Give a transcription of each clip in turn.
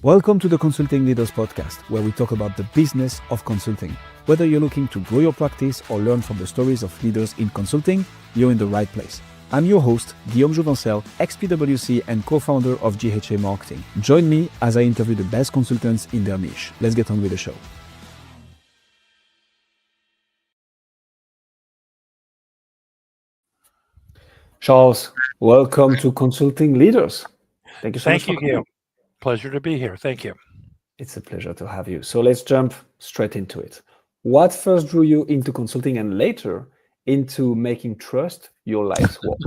Welcome to the Consulting Leaders Podcast, where we talk about the business of consulting. Whether you're looking to grow your practice or learn from the stories of leaders in consulting, you're in the right place. I'm your host, Guillaume Jouvencel, ex-PwC and co-founder of GHA Marketing. Join me as I interview the best consultants in their niche. Let's get on with the show. Charles, welcome to Consulting Leaders. Thank you so much for coming. Guillaume. Pleasure to be here. Thank you. It's a pleasure to have you. So let's jump straight into it. What first drew you into consulting and later into making trust your life's work?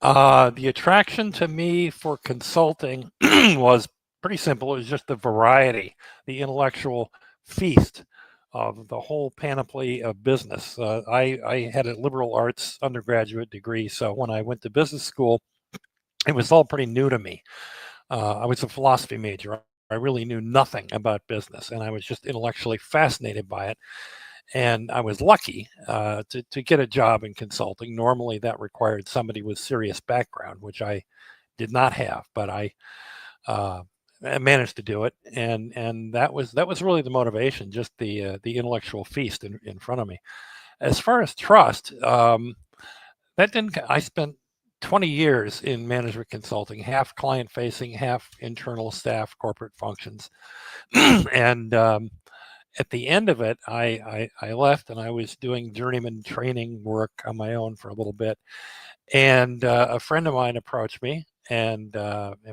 The attraction to me for consulting was pretty simple. It was just the variety, the intellectual feast of the whole panoply of business. I had a liberal arts undergraduate degree, so when I went to business school, it was all pretty new to me. I was a philosophy major. I really knew nothing about business, and I was just intellectually fascinated by it. And I was lucky to get a job in consulting. Normally, that required somebody with serious background, which I did not have, but I managed to do it. And that was really the motivation, just the intellectual feast in front of me. As far as trust, that didn't. I spent 20 years in management consulting, half client facing, half internal staff, corporate functions. And at the end of it, I left and I was doing journeyman training work on my own for a little bit. And a friend of mine approached me and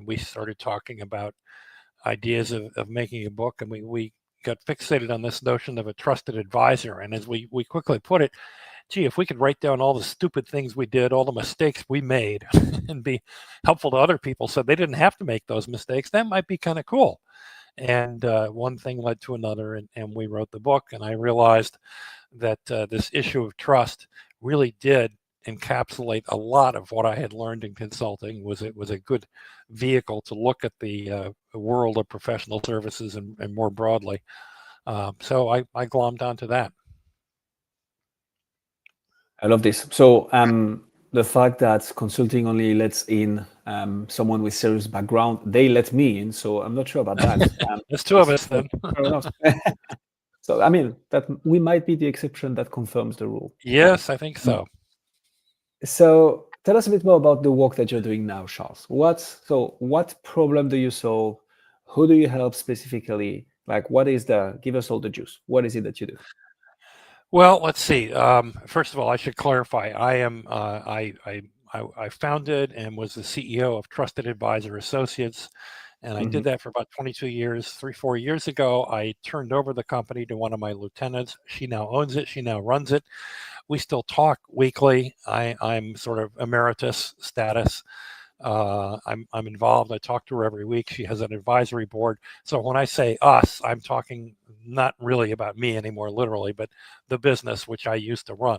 we started talking about ideas of making a book. And we got fixated on this notion of a trusted advisor. And as we quickly put it, gee, if we could write down all the stupid things we did, all the mistakes we made, and be helpful to other people so they didn't have to make those mistakes, that might be kind of cool. And one thing led to another, and we wrote the book. And I realized that this issue of trust really did encapsulate a lot of what I had learned in consulting. It was a good vehicle to look at the world of professional services and more broadly. So I glommed onto that. I love this. So the fact that consulting only lets in someone with serious background, they let me in. So I'm not sure about that. There's two of us then. Fair enough. So I mean that we might be the exception that confirms the rule. Yes, I think so. So tell us a bit more about the work that you're doing now, Charles. What problem do you solve? Who do you help specifically? Like, give us all the juice. What is it that you do? Well, let's see. First of all, I should clarify. I founded and was the CEO of Trusted Advisor Associates, and I did that for about 22 years. 4 years ago, I turned over the company to one of my lieutenants. She now owns it. She now runs it. We still talk weekly. I'm sort of emeritus status. I'm involved. I talk to her every week. She has an advisory board. So when I say us, I'm talking not really about me anymore, literally, but the business which I used to run.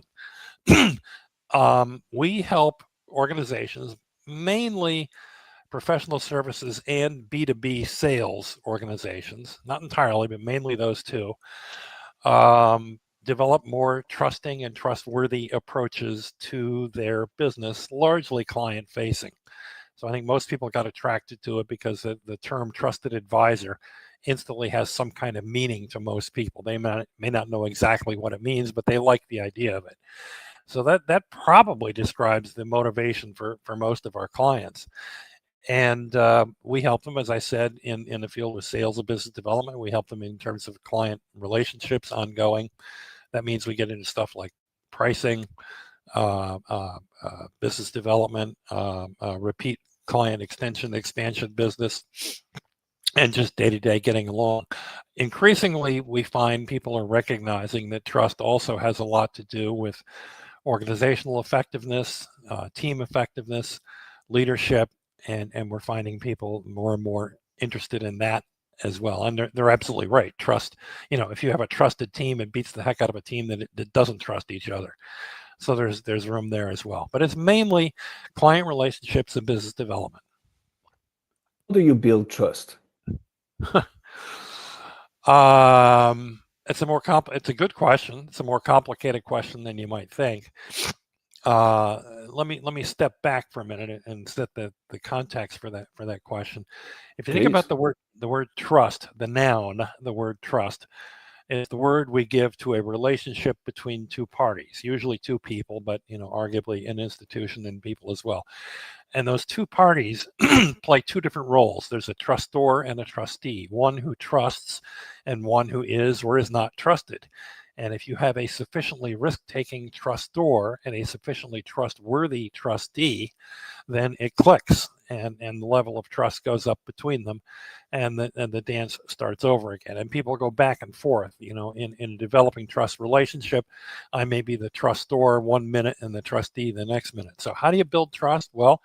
We help organizations, mainly professional services and B2B sales organizations, not entirely, but mainly those two, develop more trusting and trustworthy approaches to their business, largely client facing. So I think most people got attracted to it because the term trusted advisor instantly has some kind of meaning to most people. They may not know exactly what it means, but they like the idea of it. So that probably describes the motivation for most of our clients. And we help them, as I said, in the field of sales and business development. We help them in terms of client relationships ongoing. That means we get into stuff like pricing, business development, repeat client expansion business, and just day-to-day getting along. Increasingly, we find people are recognizing that trust also has a lot to do with organizational effectiveness, team effectiveness, leadership, and we're finding people more and more interested in that as well. And they're absolutely right. Trust, if you have a trusted team, it beats the heck out of a team that doesn't trust each other. So there's room there as well. But it's mainly client relationships and business development. How do you build trust? It's a good question. It's a more complicated question than you might think. let me step back for a minute and set the context for that question. If you think about Please. the word trust, the noun, the word trust, is the word we give to a relationship between two parties, usually two people, but arguably an institution and people as well. And those two parties play two different roles. There's a trustor and a trustee, one who trusts and one who is or is not trusted. And if you have a sufficiently risk-taking trustor and a sufficiently trustworthy trustee, then it clicks and the level of trust goes up between them, and the dance starts over again. And people go back and forth. In a developing trust relationship, I may be the trustor 1 minute and the trustee the next minute. So how do you build trust? Well,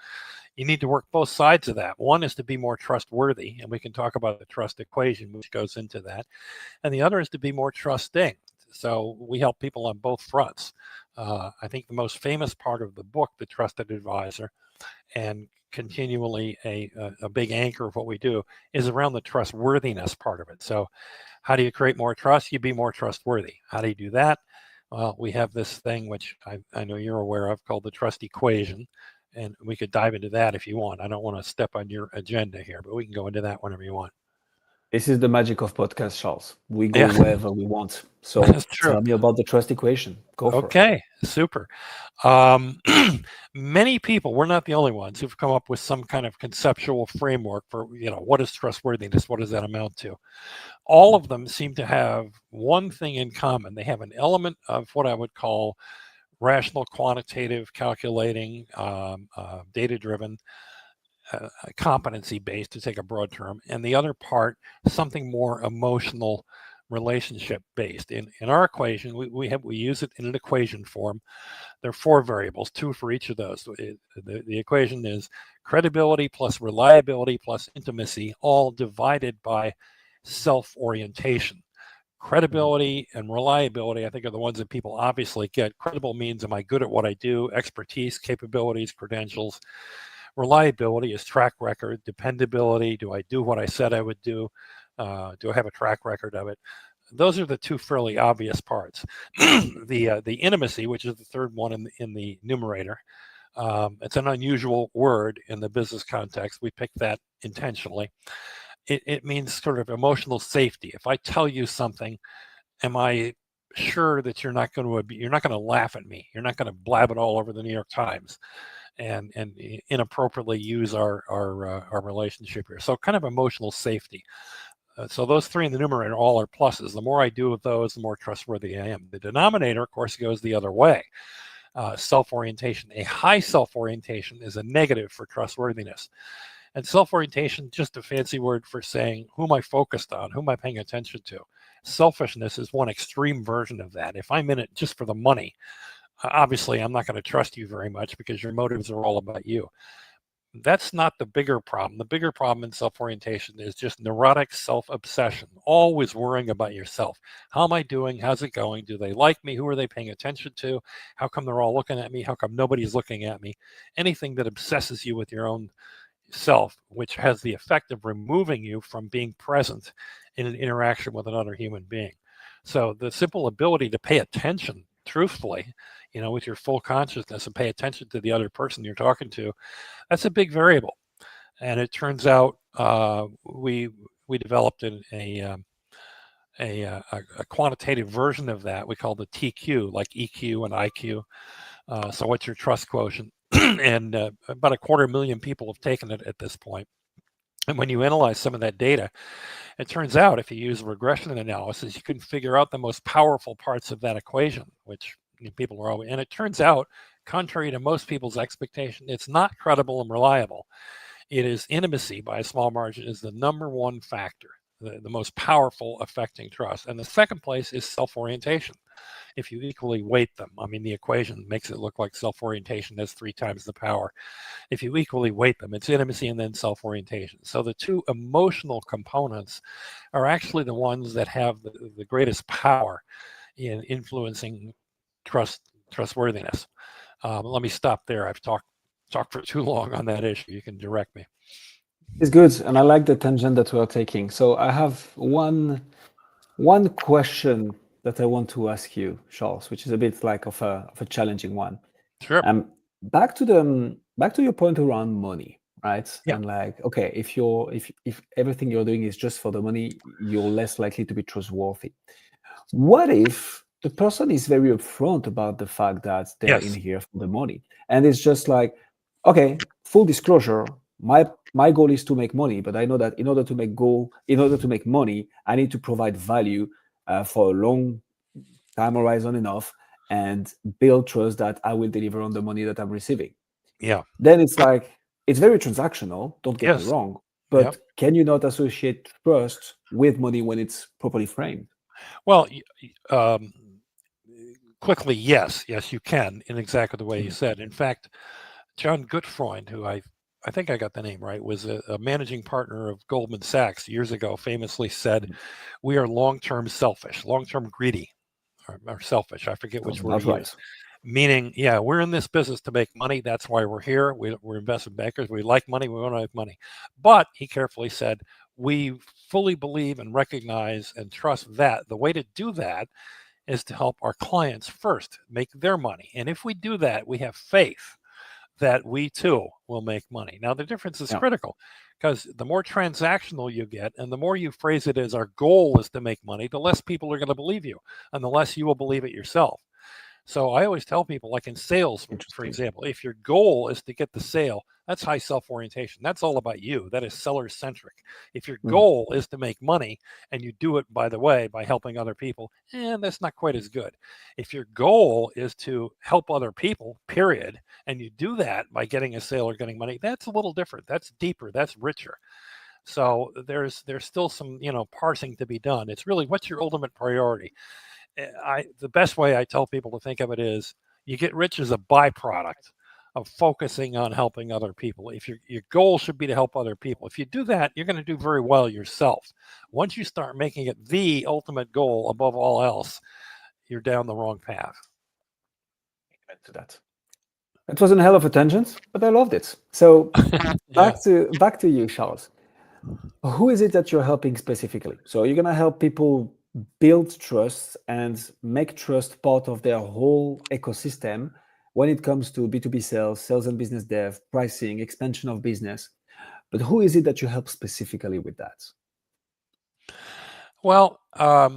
you need to work both sides of that. One is to be more trustworthy, and we can talk about the trust equation, which goes into that. And the other is to be more trusting. So we help people on both fronts. I think the most famous part of the book, The Trusted Advisor, and continually a big anchor of what we do, is around the trustworthiness part of it. So how do you create more trust? You be more trustworthy. How do you do that? Well, we have this thing, which I know you're aware of, called the trust equation. And we could dive into that if you want. I don't want to step on your agenda here, but we can go into that whenever you want. This is the magic of podcast, Charles. We go Yeah, wherever we want. So that's true. tell me about the trust equation. Go for it. Okay, super. Um, Many people, we're not the only ones, who've come up with some kind of conceptual framework for, what is trustworthiness? What does that amount to? All of them seem to have one thing in common. They have an element of what I would call rational, quantitative, calculating, data-driven, competency based, to take a broad term, and the other part something more emotional, relationship based. In our equation, we use it in an equation form. There are 4 variables, 2 for each of those. The equation is credibility plus reliability plus intimacy, all divided by self-orientation. Credibility and reliability, I think, are the ones that people obviously get. Credible means, am I good at what I do? Expertise, capabilities, credentials. Reliability is track record. Dependability, do I do what I said I would do? Do I have a track record of it? Those are the 2 fairly obvious parts. The intimacy, which is the third one in the numerator, it's an unusual word in the business context. We picked that intentionally. It means sort of emotional safety. If I tell you something, am I sure that you're not going to laugh at me? You're not going to blab it all over the New York Times and inappropriately use our relationship here. So kind of emotional safety. So those 3 in the numerator all are pluses. The more I do of those, the more trustworthy I am. The denominator, of course, goes the other way. Self-orientation. A high self-orientation is a negative for trustworthiness. And self-orientation, just a fancy word for saying, who am I focused on? Who am I paying attention to? Selfishness is one extreme version of that. If I'm in it just for the money, obviously I'm not going to trust you very much because your motives are all about you. That's not the bigger problem. The bigger problem in self-orientation is just neurotic self-obsession, always worrying about yourself. How am I doing? How's it going? Do they like me? Who are they paying attention to? How come they're all looking at me? How come nobody's looking at me? Anything that obsesses you with your own self, which has the effect of removing you from being present in an interaction with another human being. So the simple ability to pay attention truthfully, with your full consciousness, and pay attention to the other person you're talking to, that's a big variable. And it turns out we developed a quantitative version of that. We call the TQ, like EQ and IQ. So what's your trust quotient? And about 250,000 people have taken it at this point. And when you analyze some of that data, it turns out if you use regression analysis, you can figure out the most powerful parts of that equation, which people are always, and it turns out, contrary to most people's expectation, it's not credible and reliable. It is intimacy by a small margin is the number 1 factor, the most powerful affecting trust. And the second place is self-orientation. If you equally weight them, the equation makes it look like self-orientation has 3 times the power. If you equally weight them, it's intimacy and then self-orientation. So the 2 emotional components are actually the ones that have the greatest power in influencing trustworthiness. Let me stop there. I've talked for too long on that issue. You can direct me. It's good, and I like the tangent that we are taking. So I have one question that I want to ask you, Charles, which is a bit like of a challenging one. Sure. Back to your point around money, right? Yeah. And like, okay, if everything you're doing is just for the money, you're less likely to be trustworthy. What if the person is very upfront about the fact that they're in Yes. here for the money, and it's just like, okay, full disclosure, my goal is to make money, but I know that in order to make money, I need to provide value for a long time horizon enough and build trust that I will deliver on the money that I'm receiving. Yeah. Then it's like, it's very transactional, don't get me Yes. wrong, Yeah. but can you not associate trust with money when it's properly framed? Well, quickly, yes, yes, you can, in exactly the way you Mhm. said. In fact, John Gutfreund, who I think I got the name right, was a managing partner of Goldman Sachs years ago, famously said, Mhm. "We are long-term selfish, long-term greedy, or selfish. I forget Sounds which word about he used." right. Meaning, yeah, we're in this business to make money. That's why we're here. We're investment bankers. We like money. We want to make money. But he carefully said, we fully believe and recognize and trust that the way to do that is to help our clients first make their money. And if we do that, we have faith that we too will make money. Now, the difference is Yeah. critical because the more transactional you get and the more you phrase it as our goal is to make money, the less people are going to believe you and the less you will believe it yourself. So I always tell people, like in sales, for Interesting. example, if your goal is to get the sale, that's high self orientation. That's all about you. That is seller centric. If your Mhm. goal is to make money and you do it, by the way, by helping other people, that's not quite as good. If your goal is to help other people, period, and you do that by getting a sale or getting money, that's a little different. That's deeper. That's richer. So there's still some parsing to be done. It's really what's your ultimate priority. The best way I tell people to think of it is you get rich as a byproduct of focusing on helping other people. If your goal should be to help other people, if you do that, you're going to do very well yourself. Once you start making it the ultimate goal above all else, you're down the wrong path. Amen to that. It was a hell of a tangent, but I loved it. So Yeah. back to you, Charles. Who is it that you're helping specifically? So you're gonna help people build trust and make trust part of their whole ecosystem when it comes to B2B sales, sales and business dev, pricing, expansion of business. But who is it that you help specifically with that? Well, I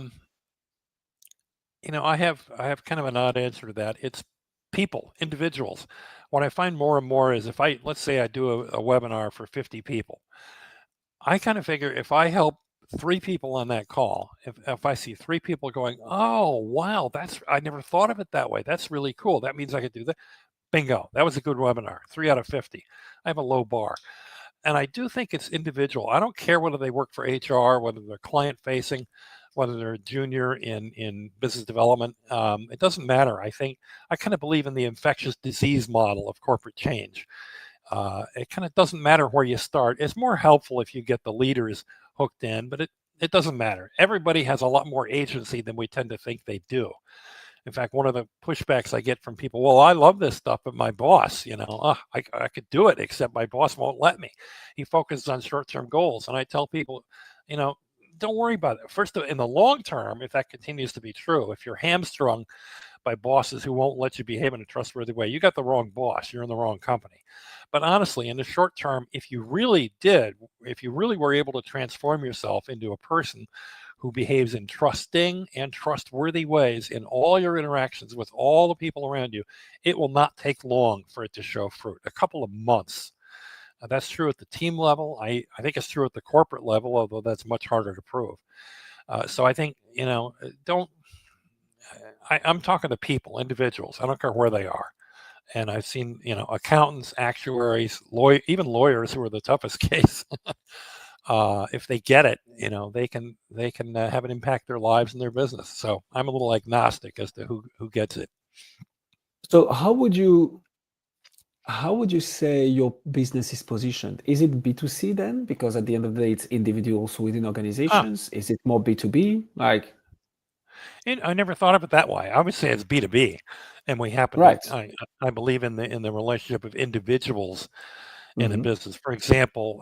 have kind of an odd answer to that. It's people, individuals. What I find more and more is if let's say I do a webinar for 50 people, I kind of figure if I help three people on that call, if I see three people going, oh, wow, I never thought of it that way. That's really cool. That means I could do that. Bingo. That was a good webinar. 3 out of 50. I have a low bar. And I do think it's individual. I don't care whether they work for HR, whether they're client facing, whether they're a junior in business development. It doesn't matter. I kind of believe in the infectious disease model of corporate change. It kind of doesn't matter where you start. It's more helpful if you get the leaders hooked in, but it doesn't matter. Everybody has a lot more agency than we tend to think they do. In fact, one of the pushbacks I get from people, well, I love this stuff, but my boss, I could do it, except my boss won't let me. He focuses on short-term goals. And I tell people, you know, don't worry about it. First, in the long term, if that continues to be true, if you're hamstrung by bosses who won't let you behave in a trustworthy way, you got the wrong boss. You're in the wrong company. But honestly, in the short term, if you really were able to transform yourself into a person who behaves in trusting and trustworthy ways in all your interactions with all the people around you, it will not take long for it to show fruit. A couple of months. That's true at the team level. I think it's true at the corporate level, although that's much harder to prove. So I think, don't, I'm talking to people, individuals. I don't care where they are. And I've seen, accountants, actuaries, even lawyers who are the toughest case. If they get it, they can have an impact their lives and their business. So I'm a little agnostic as to who gets it. So how would you say your business is positioned? Is it B2C then? Because at the end of the day, it's individuals within Ah, organizations. Is it more B2B? Like, and I never thought of it that way. I would say it's B2B, and we happen to. right. I believe in the relationship of individuals in a Hmm. business. For example,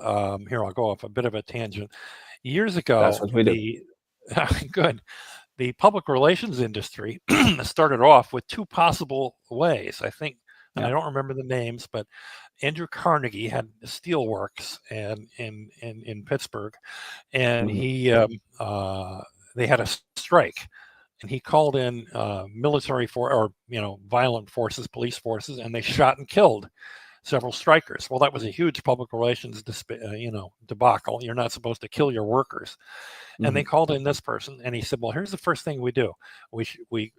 here I'll go off a bit of a tangent. Years That's ago, what we do. the good the public relations industry started off with two possible ways. I think and I Yeah. don't remember the names, but Andrew Carnegie had steelworks and in Pittsburgh, and Mhm. they had a strike, and he called in military or violent forces, police forces, and they shot and killed several strikers. Well, that was a huge public relations debacle. You're not supposed to kill your workers, and they Mhm. called in this person, and he said, "Well, here's the first thing we do: we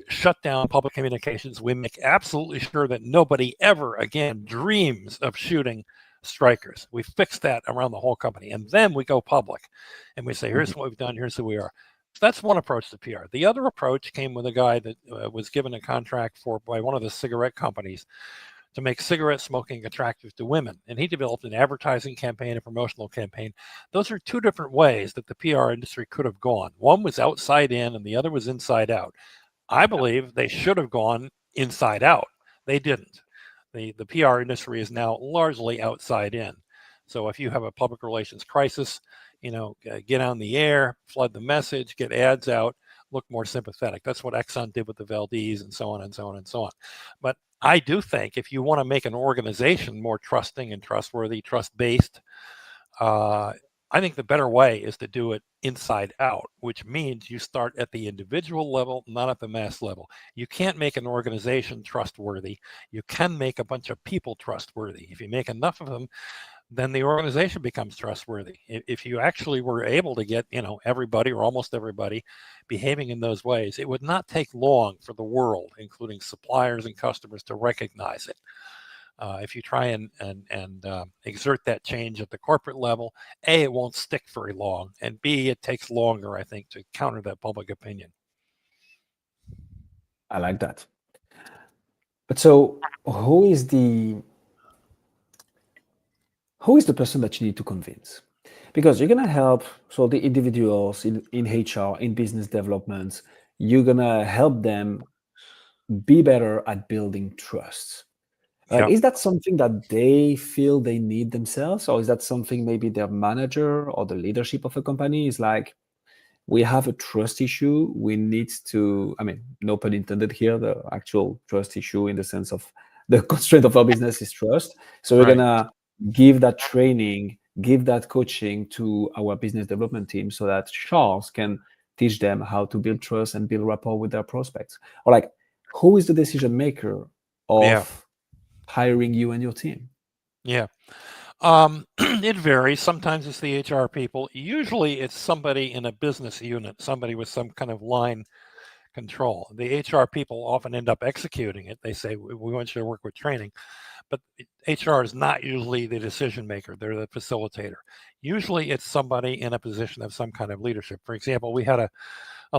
shut down public communications. We make absolutely sure that nobody ever again dreams of shooting strikers. We fix that around the whole company. And then we go public and we say, Mhm. here's what we've done, here's who we are." So that's one approach to PR. The other approach came with a guy that was given a contract by one of the cigarette companies to make cigarette smoking attractive to women. And he developed an advertising campaign, a promotional campaign. Those are two different ways that the PR industry could have gone. One was outside in and the other was inside out. I believe they should have gone inside out. They didn't. The PR industry is now largely outside in. So if you have a public relations crisis, get on the air, flood the message, get ads out, look more sympathetic. That's what Exxon did with the Valdez and so on and so on and so on. But I do think if you want to make an organization more trusting and trustworthy, trust-based, uh, I think the better way is to do it inside out, which means you start at the individual level, not at the mass level. You can't make an organization trustworthy. You can make a bunch of people trustworthy. If you make enough of them, then the organization becomes trustworthy. If you actually were able to get, everybody or almost everybody behaving in those ways, it would not take long for the world, including suppliers and customers, to recognize it. If you try and exert that change at the corporate level, A, it won't stick very long, and B, it takes longer, I think, to counter that public opinion. I like that. But so, who is the person that you need to convince? Because you're gonna help so the individuals in HR, in business development, you're gonna help them be better at building trust. Like, Yeah, is that something that they feel they need themselves, or is that something maybe their manager or the leadership of a company is like, we have a trust issue. We need to, I mean, no pun intended here, the actual trust issue in the sense of the constraint of our business is trust. So we're right. gonna give that training, give that coaching to our business development team so that Charles can teach them how to build trust and build rapport with their prospects. Or like, who is the decision maker Yeah, of hiring you and your team? yeah. It varies. Sometimes it's the HR people. Usually it's somebody in a business unit, somebody with some kind of line control. The HR people often end up executing it. They say, we want you to work with training. But HR is not usually the decision maker. They're the facilitator. Usually it's somebody in a position of some kind of leadership. For example, we had a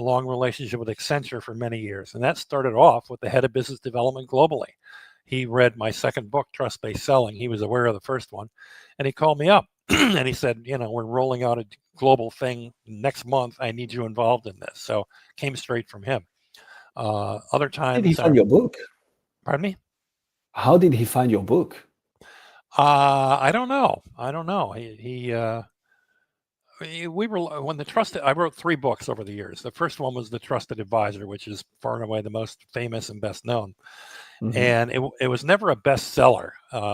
long relationship with Accenture for many years, and that started off with the head of business development globally. He read my second book, Trust Based Selling. He was aware of the first one, and he called me up and he said, we're rolling out a global thing next month. I need you involved in this. So came straight from him. Other Did he times, find your book? pardon me? How did he find your book? I don't know. I don't know. We were when the trusted. I wrote three books over the years. The first one was The Trusted Advisor, which is far and away the most famous and best known. Mhm. And it was never a bestseller.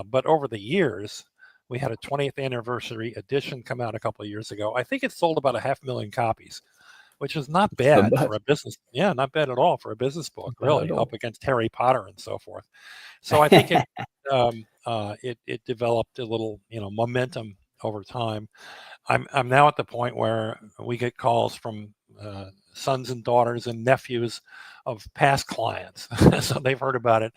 But over the years, we had a 20th anniversary edition come out a couple of years ago. I think it sold about 500,000 copies, which is not It's not bad bad. for a business. Yeah, not bad at all for a business book, Not bad at really, up all. against Harry Potter and so forth. So I think it developed a little momentum over time. I'm now at the point where we get calls from sons and daughters and nephews of past clients, so they've heard about it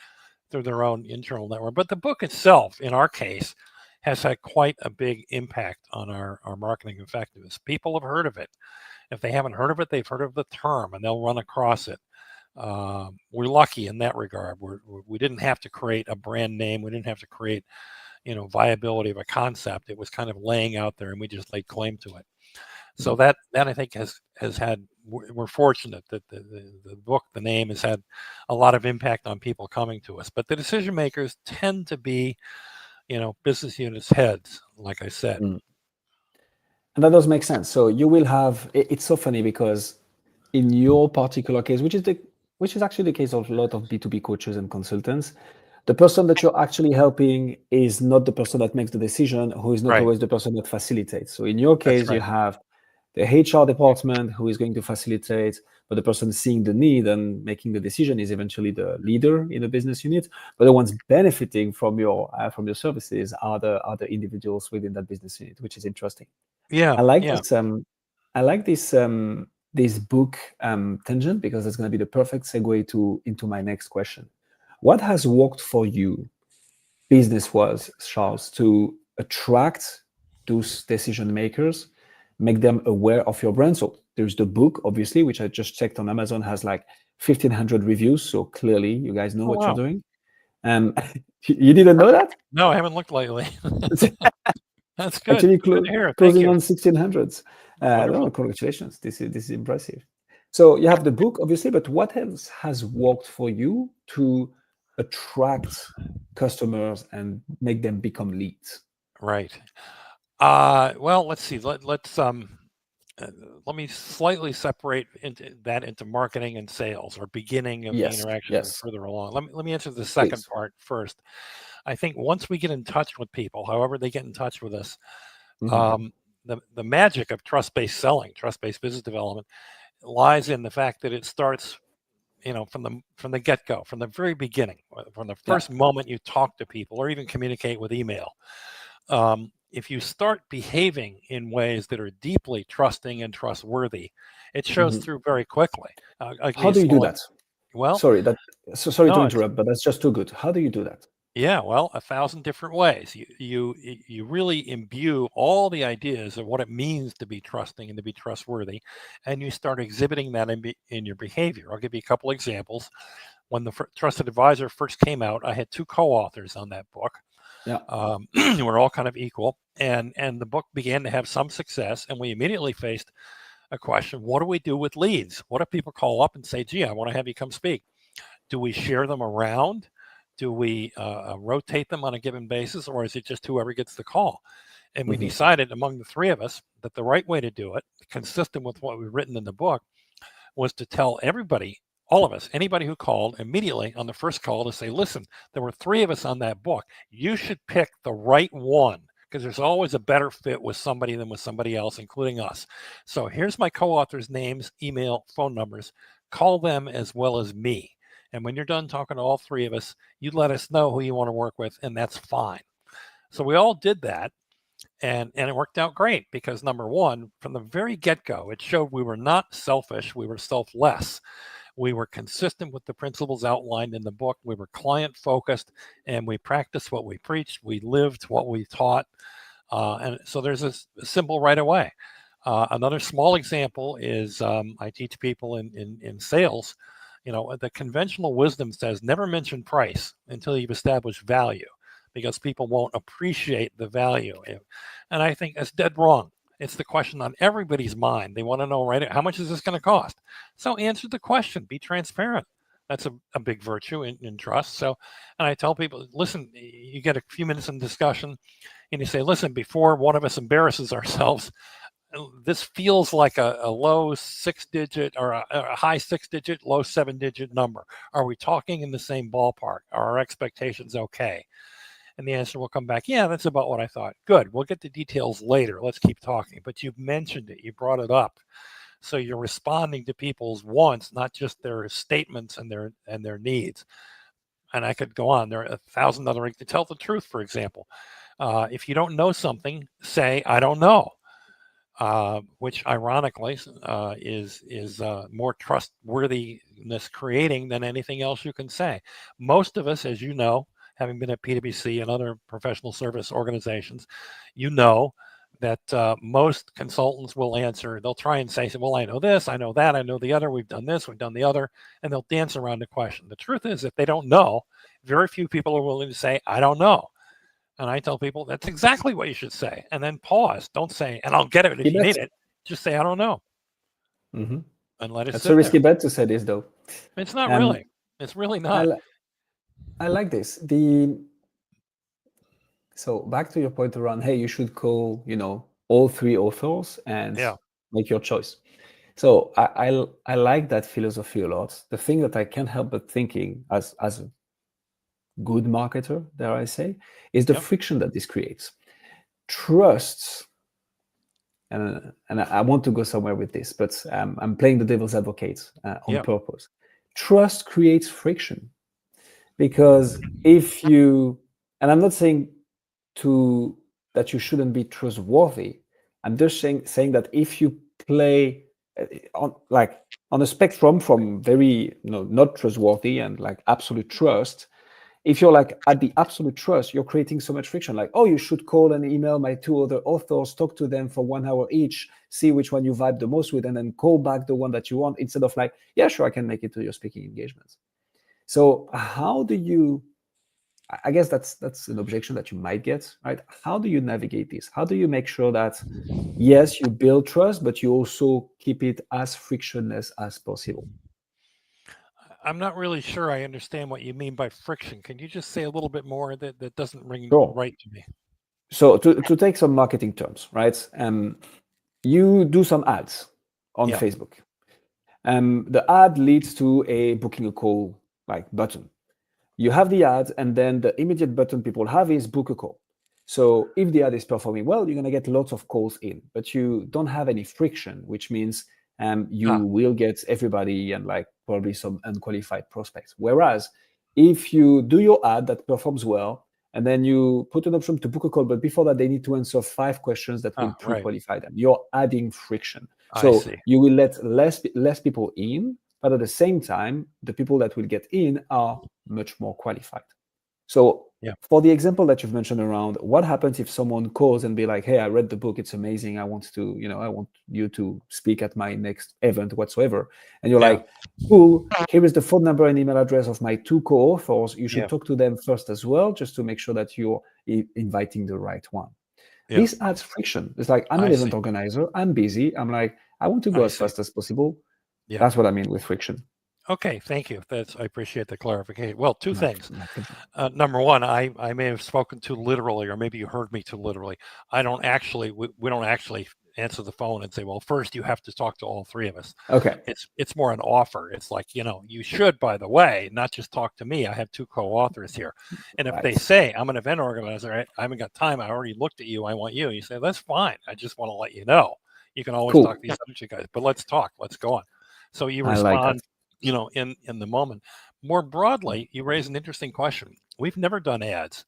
through their own internal network. But the book itself, in our case, has had quite a big impact on our marketing effectiveness. People have heard of it. If they haven't heard of it, they've heard of the term and they'll run across it. We're lucky in that regard. We didn't have to create a brand name. We didn't have to create, viability of a concept. It was kind of laying out there, and we just laid claim to it. So Mhm. that I think has had. We're fortunate that the book, the name, has had a lot of impact on people coming to us. But the decision makers tend to be, business units heads, like I said. Mm. And that does make sense. So you will have it's so funny because in your particular case, which is actually the case of a lot of B2B coaches and consultants, The person that you're actually helping is not the person that makes the decision, who is not Right. always the person that facilitates. So in your That's case, you right. have the HR department who is going to facilitate, but the person seeing the need and making the decision is eventually the leader in the business unit. But the ones benefiting from your services are the individuals within that business unit, which is interesting. Yeah. I like Yeah. this. I like this book tangent because it's going to be the perfect segue into my next question. What has worked for you, business-wise, Charles, to attract those decision makers, make them aware of your brand? So there's the book, obviously, which I just checked on Amazon, has like 1,500 reviews. So clearly, you guys know Oh, what you're wow. doing. Um, you didn't know that? No, I haven't looked lately. That's good. Actually Good to hear. Thank closing you. on 1600s. No, Wonderful. congratulations. This is impressive. So you have the book, obviously, but what else has worked for you to attract customers and make them become leads? Right. Well, let's see. Uh, let me slightly separate into marketing and sales, or beginning of the Yes, interaction and yes, further along. Let me answer the second please. part first. I think once we get in touch with people, however they get in touch with us, Hmm. um, the magic of trust-based selling, trust-based business development, lies in the fact that it starts, from the get-go, from the very beginning, from the Yeah. first moment you talk to people or even communicate with email. If you start behaving in ways that are deeply trusting and trustworthy, it shows Hmm. through very quickly. I'll give How you a do you do small. that? Well, Sorry to no, it's interrupt, but that's just too good. How do you do that? yeah, well, a thousand different ways. You really imbue all the ideas of what it means to be trusting and to be trustworthy, and you start exhibiting that in your behavior. I'll give you a couple examples. When the Trusted Advisor first came out, I had two co-authors on that book. Yeah. We're all kind of equal, and the book began to have some success, and we immediately faced a question: what do we do with leads? What if people call up and say, "Gee, I want to have you come speak"? Do we share them around? Do we rotate them on a given basis, or is it just whoever gets the call? And we Hmm. decided among the three of us that the right way to do it, consistent with what we've written in the book, was to tell everybody, all of us, anybody who called, immediately on the first call, to say, listen, there were three of us on that book. You should pick the right one, because there's always a better fit with somebody than with somebody else, including us. So here's my co-authors' names, email, phone numbers. Call them as well as me. And when you're done talking to all three of us, you let us know who you want to work with, and that's fine. So we all did that, and it worked out great, because number one, from the very get-go, it showed we were not selfish, we were selfless. We were consistent with the principles outlined in the book. We were client focused, and we practiced what we preached. We lived what we taught. And so there's a simple right away. Another small example is, I teach people in sales. The conventional wisdom says never mention price until you've established value, because people won't appreciate the value. And I think that's dead wrong. It's the question on everybody's mind. They want to know, right, how much is this going to cost? So answer the question, be transparent. That's a big virtue in trust. So, and I tell people, listen, you get a few minutes in discussion, and you say, listen, before one of us embarrasses ourselves, this feels like a low 6 digit, or a high 6 digit, low 7 digit number. Are we talking in the same ballpark? Are our expectations okay? And the answer will come back, yeah, that's about what I thought. Good. We'll get the details later. Let's keep talking. But you've mentioned it. You brought it up. So you're responding to people's wants, not just their statements and their needs. And I could go on. There are 1,000 other. To tell the truth, for example, if you don't know something, say I don't know. Which ironically is more trustworthiness creating than anything else you can say. Most of us, as you know, having been at PwC and other professional service organizations, you know that most consultants will answer. They'll try and say, "Well, I know this, I know that, I know the other. We've done this, we've done the other," and they'll dance around the question. The truth is, if they don't know, very few people are willing to say, "I don't know." And I tell people that's exactly what you should say. And then pause. Don't say, and I'll get it if Risky you need bet. it. Just say, I don't know, Hmm. and let it That's a sit risky there. bet to say this, though. It's not Um, really. It's really I, not. li- I like this. So back to your point around, hey, you should call, all three authors and Yeah. make your choice. So I like that philosophy a lot. The thing that I can't help but thinking as good marketer, dare I say, is the Yep. friction that this creates. Trust, and I want to go somewhere with this, but I'm playing the devil's advocate on Yep. purpose. Trust creates friction because if you, and I'm not saying to that you shouldn't be trustworthy. I'm just saying that if you play on like on a spectrum from very not trustworthy and like absolute trust, if you're like at the absolute trust, you're creating so much friction. Like, oh, you should call and email my two other authors, talk to them for 1 hour each, see which one you vibe the most with, and then call back the one that you want instead of like, yeah, sure, I can make it to your speaking engagements. So how do you? I guess that's an objection that you might get, right? How do you navigate this? How do you make sure that yes, you build trust, but you also keep it as frictionless as possible? I'm not really sure I understand what you mean by friction. Can you just say a little bit more? That doesn't ring Sure. right to me. So to take some marketing terms, right? You do some ads on Yeah. Facebook. The ad leads to a booking a call like button. You have the ad, and then the immediate button people have is book a call. So if the ad is performing well, you're going to get lots of calls in, but you don't have any friction, which means you Ah, will get everybody and like probably some unqualified prospects. Whereas if you do your ad that performs well, and then you put an option to book a call, but before that, they need to answer 5 questions that will right. pre-qualify them. You're adding friction. I So see. you will let less people in, but at the same time, the people that will get in are much more qualified. So Yeah. for the example that you've mentioned around what happens if someone calls and be like, hey, I read the book, it's amazing, I want to, I want you to speak at my next event whatsoever, and you're Yeah. like, cool, here is the phone number and email address of my two co-authors, you should Yeah. talk to them first as well, just to make sure that you're inviting the right one. Yeah. This adds friction. It's like, I'm I an event see. organizer, I'm busy, I'm like, I want to go I as see. fast as possible. Yeah. That's what I mean with friction. Okay. Thank you. I appreciate the clarification. Well, two things. My pleasure. Number one, I may have spoken too literally, or maybe you heard me too literally. We don't actually answer the phone and say, well, first you have to talk to all three of us. Okay. It's more an offer. It's like, you should, by the way, not just talk to me. I have two co-authors here. And if they Right. say, I'm an event organizer, I haven't got time, I already looked at you, I want you. You say, that's fine. I just want to let you know. You can always talk to Cool. these other two guys, but let's talk. Let's go on. So you I like that. respond, in the moment. More broadly, you raise an interesting question. We've never done ads.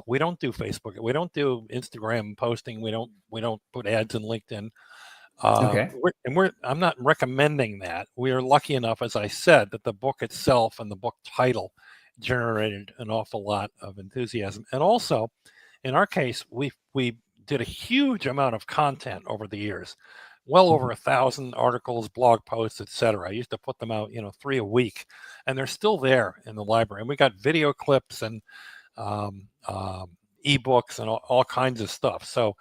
We don't do Facebook. We don't do Instagram posting. We don't put ads in LinkedIn. Okay. I'm not recommending that. We are lucky enough, as I said, that the book itself and the book title generated an awful lot of enthusiasm. And also, in our case, we did a huge amount of content over the years, well over Mhm. 1,000 articles, blog posts, etc. I used to put them out, 3 a week, and they're still there in the library. And we got video clips and um, um, ebooks and all kinds of stuff. So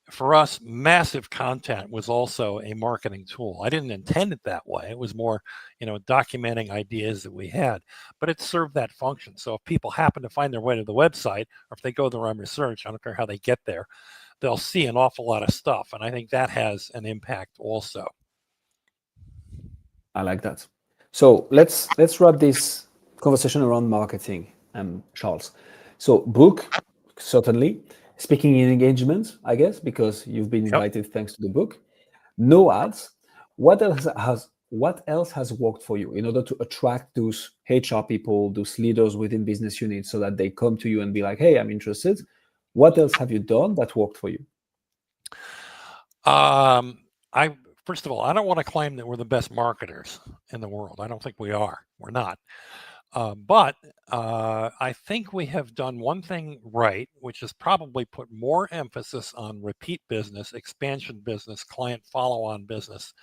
for us, massive content was also a marketing tool. I didn't intend it that way. It was more, documenting ideas that we had, but it served that function. So if people happen to find their way to the website, or if they go their own research, I don't care how they get there, they'll see an awful lot of stuff. And I think that has an impact also. I like that. So let's wrap this conversation around marketing, Charles. So book, certainly. Speaking in engagement, I guess, because you've been Yep. invited thanks to the book. No ads. What else has worked for you in order to attract those HR people, those leaders within business units, so that they come to you and be like, "Hey, I'm interested." What else have you done that worked for you? I First of all, I don't want to claim that we're the best marketers in the world. I don't think we are. We're not. But I think we have done one thing right, which is probably put more emphasis on repeat business, expansion business, client follow on business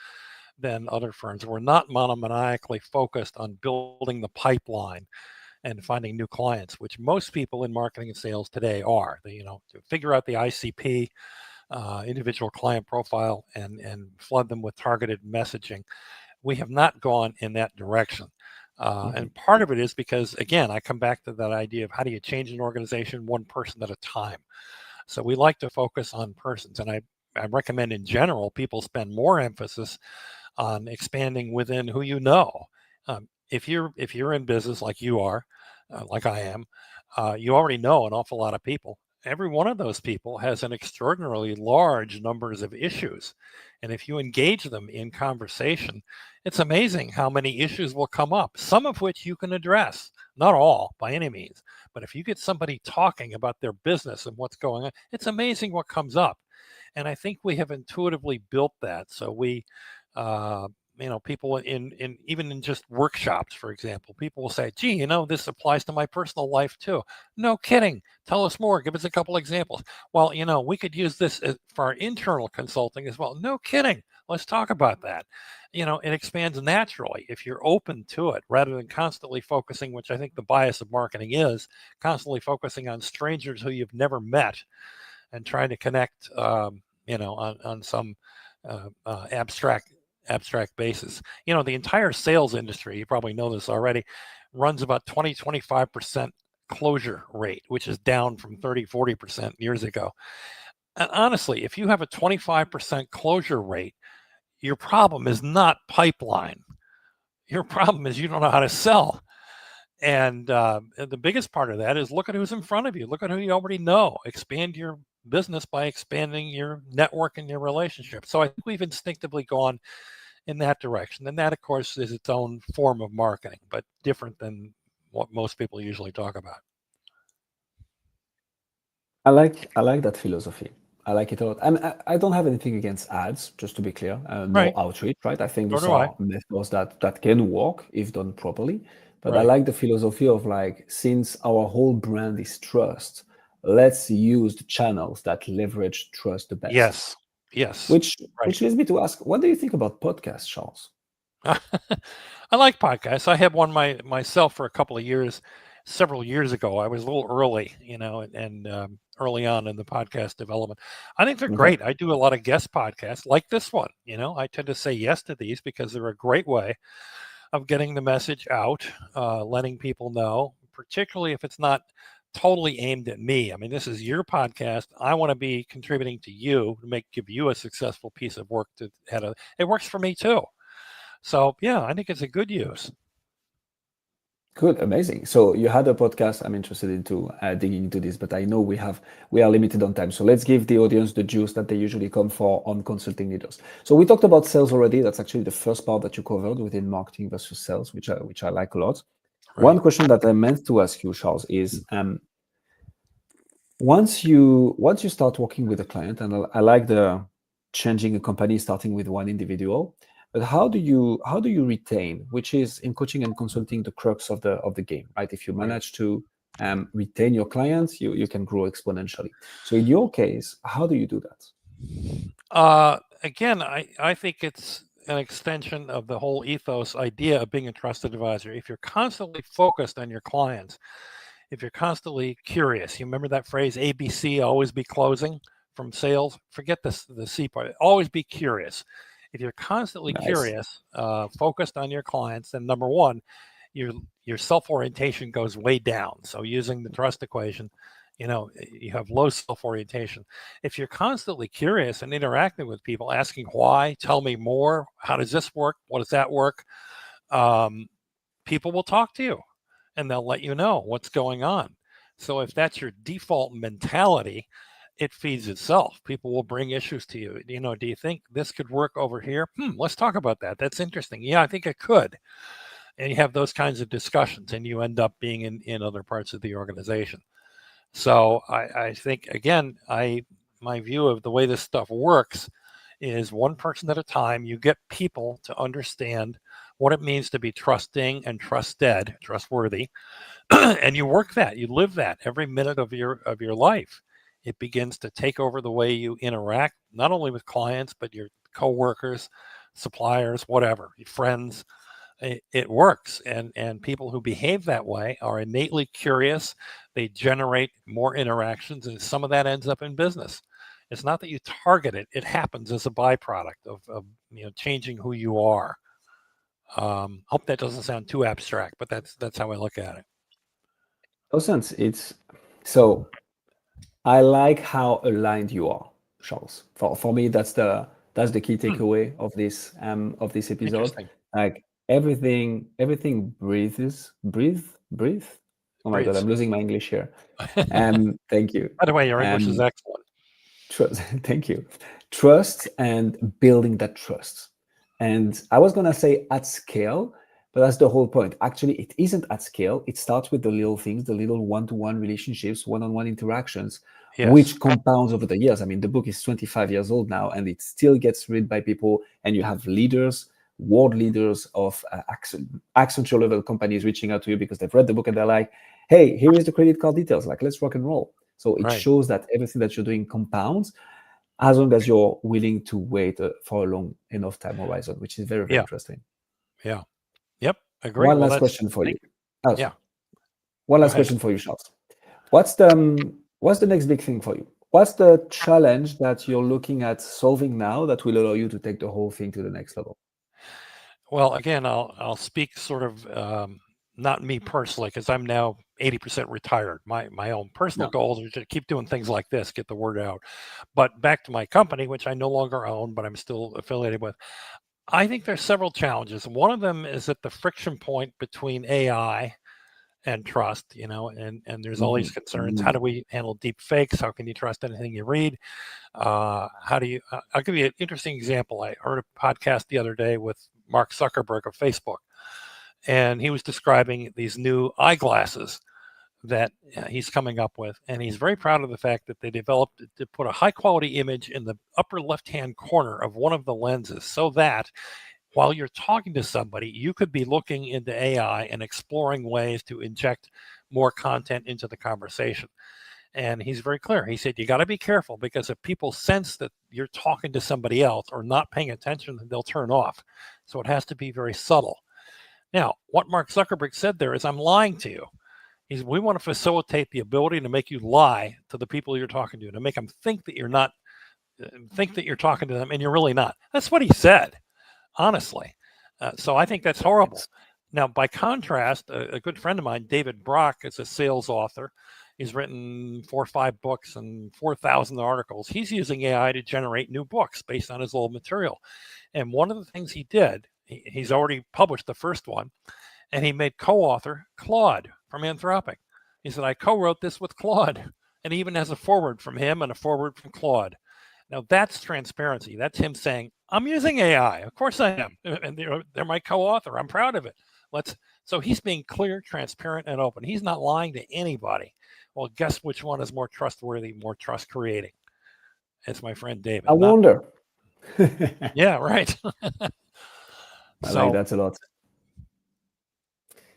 than other firms. We're not monomaniacally focused on building the pipeline and finding new clients, which most people in marketing and sales today are. They, to figure out the ICP, individual client profile, and flood them with targeted messaging. We have not gone in that direction. Mhm. And part of it is because, again, I come back to that idea of how do you change an organization one person at a time. So we like to focus on persons. And I recommend in general people spend more emphasis on expanding within who you know. If you're in business like you are, like I am, you already know an awful lot of people. Every one of those people has an extraordinarily large numbers of issues. And if you engage them in conversation, it's amazing how many issues will come up, some of which you can address. Not all by any means, but if you get somebody talking about their business and what's going on, it's amazing what comes up. And I think we have intuitively built that. So we, uh, people in even in just workshops, for example, people will say, "Gee, this applies to my personal life too." No kidding. Tell us more. Give us a couple examples. Well, we could use this for our internal consulting as well. No kidding. Let's talk about that. It expands naturally if you're open to it rather than constantly focusing, which I think the bias of marketing is, constantly focusing on strangers who you've never met and trying to connect, on some abstract basis. The entire sales industry, you probably know this already, runs about 20-25% closure rate, which is down from 30-40% years ago. And honestly, if you have a 25% closure rate, your problem is not pipeline. Your problem is you don't know how to sell. And the biggest part of that is look at who's in front of you. Look at who you already know. Expand your business by expanding your network and your relationship. So I think we've instinctively gone in that direction. And that, of course, is its own form of marketing, but different than what most people usually talk about. I like that philosophy. I like it a lot. And I don't have anything against ads, just to be clear, nor Right. outreach, right? I think Nor these do I. are methods that can work if done properly. But I Right. like the philosophy of like, since our whole brand is trust, let's use the channels that leverage trust the best. Yes. Yes. Which Right. which leads me to ask, what do you think about podcasts, Charles? I like podcasts. I had one myself for a couple of years, several years ago. I was a little early, and early on in the podcast development. I think they're Okay. great. I do a lot of guest podcasts like this one. I tend to say yes to these because they're a great way of getting the message out, letting people know, particularly if it's not totally aimed at me. I mean, this is your podcast. I want to be contributing to you to give you a successful piece of work to head. It works for me too. So yeah, I think it's a good use. Good, amazing. So you had a podcast. I'm interested into digging into this, but I know we are limited on time. So let's give the audience the juice that they usually come for on consulting leaders. So we talked about sales already. That's actually the first part that you covered within marketing versus sales, which I like a lot. One Right. question that I meant to ask you, Charles, is once you start working with a client, and I like the changing a company starting with one individual, but how do you retain, which is in coaching and consulting the crux of the game, right? If you Right. manage to retain your clients, you can grow exponentially. So in your case, how do you do that? Again, I think it's an extension of the whole ethos idea of being a trusted advisor. If you're constantly focused on your clients, if you're constantly curious, you remember that phrase ABC, always be closing from sales? Forget the C part. Always be curious. If you're constantly Nice. curious, focused on your clients, then number one, your your self orientation goes way down. So using the trust equation, you have low self orientation. If you're constantly curious and interacting with people, asking why, tell me more, how does this work, what does that work, um, people will talk to you and they'll let you know what's going on. So if that's your default mentality, it feeds itself. People will bring issues to you. Do you think this could work over here? Let's talk about that. That's interesting. Yeah, I think it could. And you have those kinds of discussions and you end up being in other parts of the organization. So I think again, my view of the way this stuff works is one person at a time. You get people to understand what it means to be trusting and trustworthy, and you work that, you live that every minute of your life. It begins to take over the way you interact, not only with clients, but your coworkers, suppliers, whatever, your friends. It works, and people who behave that way are innately curious. They generate more interactions, and some of that ends up in business. It's not that you target it; it happens as a byproduct of changing who you are. Hope that doesn't sound too abstract, but that's how I look at it. No sense. It's so I like how aligned you are, Charles. For me, that's the key Hmm, takeaway of this episode. interesting. Like everything breathes, breathe. Oh my God, I'm losing my English here. Thank you. By the way, your English is excellent. Trust. Thank you. Trust and building that trust. And I was going to say at scale, but that's the whole point. Actually, it isn't at scale. It starts with the little things, the little one-to-one relationships, one-on-one interactions, which compounds over the years. I mean, the book is 25 years old now, and it still gets read by people. And you have leaders, world leaders of Accenture level companies reaching out to you because they've read the book and they're like, hey, here is the credit card details. Like, let's rock and roll. So it shows that everything that you're doing compounds as long as you're willing to wait for a long enough time horizon, which is very, very interesting. Yeah. Yep. Agree. One last question for you. Yeah. One last question for you, Charles. What's the next big thing for you? What's the challenge that you're looking at solving now that will allow you to take the whole thing to the next level? Well, again, I'll speak sort of not me personally, because I'm now 80% retired. My own personal goals are to keep doing things like this, get the word out. But back to my company, which I no longer own, but I'm still affiliated with, I think there's several challenges. One of them is at the friction point between AI and trust, and there's all these concerns. How do we handle deep fakes? How can you trust anything you read? I'll give you an interesting example. I heard a podcast the other day with Mark Zuckerberg of Facebook, and he was describing these new eyeglasses that he's coming up with. And he's very proud of the fact that they developed to put a high quality image in the upper left-hand corner of one of the lenses so that while you're talking to somebody, you could be looking into AI and exploring ways to inject more content into the conversation. And he's very clear. He said, you got to be careful, because if people sense that you're talking to somebody else or not paying attention, they'll turn off. So it has to be very subtle. Now, what Mark Zuckerberg said there is, I'm lying to you. We want to facilitate the ability to make you lie to the people you're talking to make them think that you're not, think that you're talking to them and you're really not. That's what he said, honestly. So I think that's horrible. Now, by contrast, a good friend of mine, David Brock, is a sales author. He's written 4 or 5 books and 4,000 articles. He's using AI to generate new books based on his old material. And one of the things he did, he's already published the first one, and he made co-author Claude from Anthropic. He said, I co-wrote this with Claude. And he even has a foreword from him and a foreword from Claude. Now, that's transparency. That's him saying, I'm using AI. Of course I am. And they're my co-author. I'm proud of it. So he's being clear, transparent, and open. He's not lying to anybody. Well, guess which one is more trustworthy, more trust creating? It's my friend David. I wonder. Yeah, right. I like that a lot.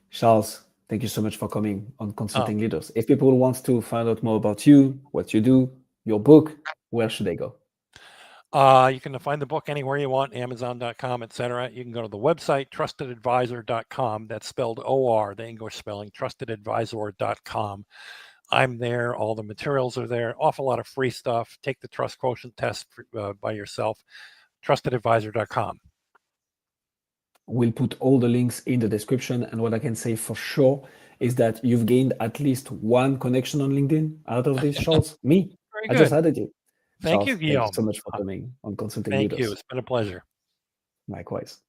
Charles, thank you so much for coming on Consulting Leaders. If people want to find out more about you, what you do, your book, where should they go? You can find the book anywhere you want, Amazon.com, etc. You can go to the website, trustedadvisor.com. That's spelled O-R, the English spelling, trustedadvisor.com. I'm there. All the materials are there. Awful lot of free stuff. Take the trust quotient test by yourself. Trustedadvisor.com. We'll put all the links in the description. And what I can say for sure is that you've gained at least 1 connection on LinkedIn out of this, Charles. Me. Very I good. just added you. Thank Charles, you, Guillaume. Thank you so much for coming on Consulting Leaders. Thank you. It's been a pleasure. Likewise.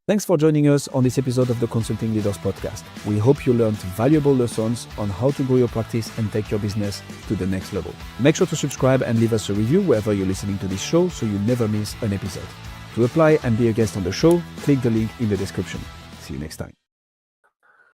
Thanks for joining us on this episode of the Consulting Leaders Podcast. We hope you learned valuable lessons on how to grow your practice and take your business to the next level. Make sure to subscribe and leave us a review wherever you're listening to this show so you never miss an episode. To apply and be a guest on the show, click the link in the description. See you next time.